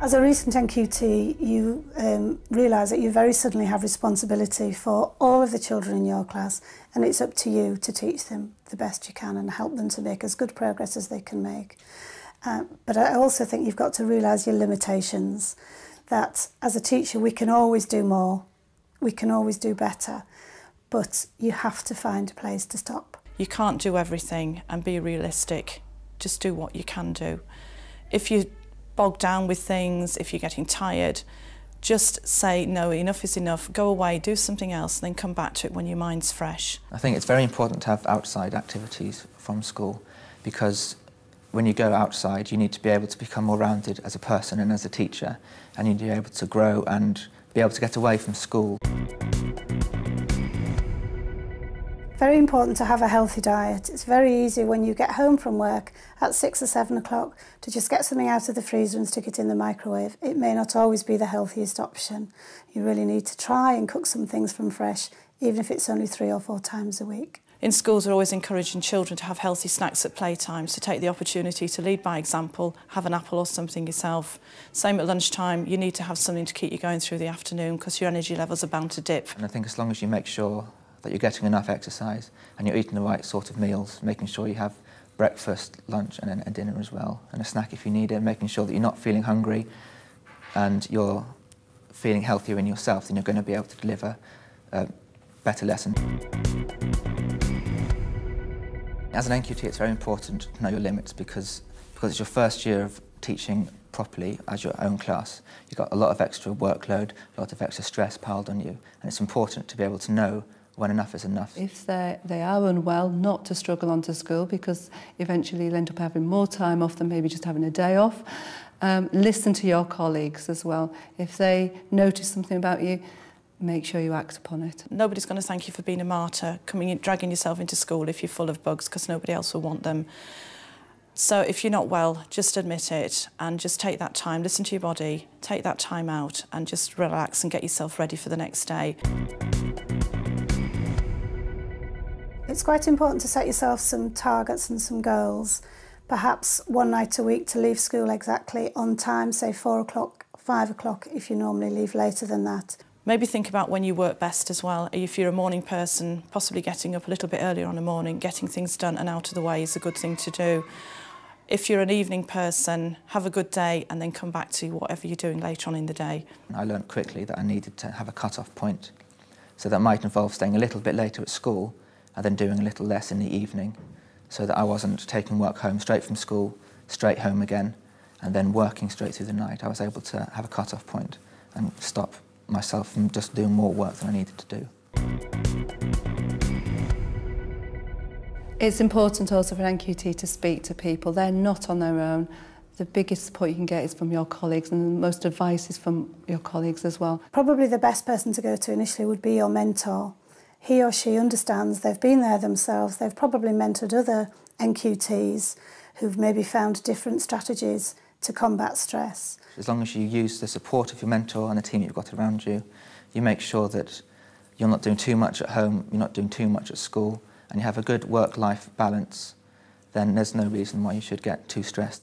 As a recent NQT, you realise that you very suddenly have responsibility for all of the children in your class, and it's up to you to teach them the best you can and help them to make as good progress as they can make. But I also think you've got to realise your limitations, that as a teacher we can always do more, we can always do better, but you have to find a place to stop. You can't do everything, and be realistic. Just do what you can do. If you're bogged down with things, if you're getting tired, just say no, enough is enough, go away, do something else, and then come back to it when your mind's fresh. I think it's very important to have outside activities from school, because when you go outside you need to be able to become more rounded as a person and as a teacher, and you need to be able to grow and be able to get away from school. Very important to have a healthy diet. It's very easy when you get home from work at 6 or 7 o'clock to just get something out of the freezer and stick it in the microwave. It may not always be the healthiest option. You really need to try and cook some things from fresh, even if it's only 3 or 4 times a week. In schools we're always encouraging children to have healthy snacks at playtime, so take the opportunity to lead by example, have an apple or something yourself. Same at lunchtime, you need to have something to keep you going through the afternoon because your energy levels are bound to dip. And I think as long as you make sure that you're getting enough exercise and you're eating the right sort of meals, making sure you have breakfast, lunch and then a dinner as well, and a snack if you need it, making sure that you're not feeling hungry and you're feeling healthier in yourself, then you're going to be able to deliver a better lesson. As an NQT, it's very important to know your limits because it's your first year of teaching properly as your own class. You've got a lot of extra workload, a lot of extra stress piled on you, and it's important to be able to know when enough is enough. If they are unwell, not to struggle onto school, because eventually you'll end up having more time off than maybe just having a day off. Listen to your colleagues as well. If they notice something about you, make sure you act upon it. Nobody's going to thank you for being a martyr, coming in, dragging yourself into school if you're full of bugs, because nobody else will want them. So if you're not well, just admit it and just take that time, listen to your body, take that time out and just relax and get yourself ready for the next day. It's quite important to set yourself some targets and some goals. Perhaps one night a week to leave school exactly on time, say 4 o'clock, 5 o'clock if you normally leave later than that. Maybe think about when you work best as well. If you're a morning person, possibly getting up a little bit earlier on the morning, getting things done and out of the way is a good thing to do. If you're an evening person, have a good day and then come back to whatever you're doing later on in the day. I learned quickly that I needed to have a cut-off point. So that might involve staying a little bit later at school and then doing a little less in the evening, so that I wasn't taking work home straight from school, straight home again, and then working straight through the night. I was able to have a cut-off point and stop myself from just doing more work than I needed to do. It's important also for an NQT to speak to people. They're not on their own. The biggest support you can get is from your colleagues, and the most advice is from your colleagues as well. Probably the best person to go to initially would be your mentor. He or she understands, they've been there themselves, they've probably mentored other NQTs who've maybe found different strategies to combat stress. As long as you use the support of your mentor and the team you've got around you, you make sure that you're not doing too much at home, you're not doing too much at school, and you have a good work-life balance, then there's no reason why you should get too stressed.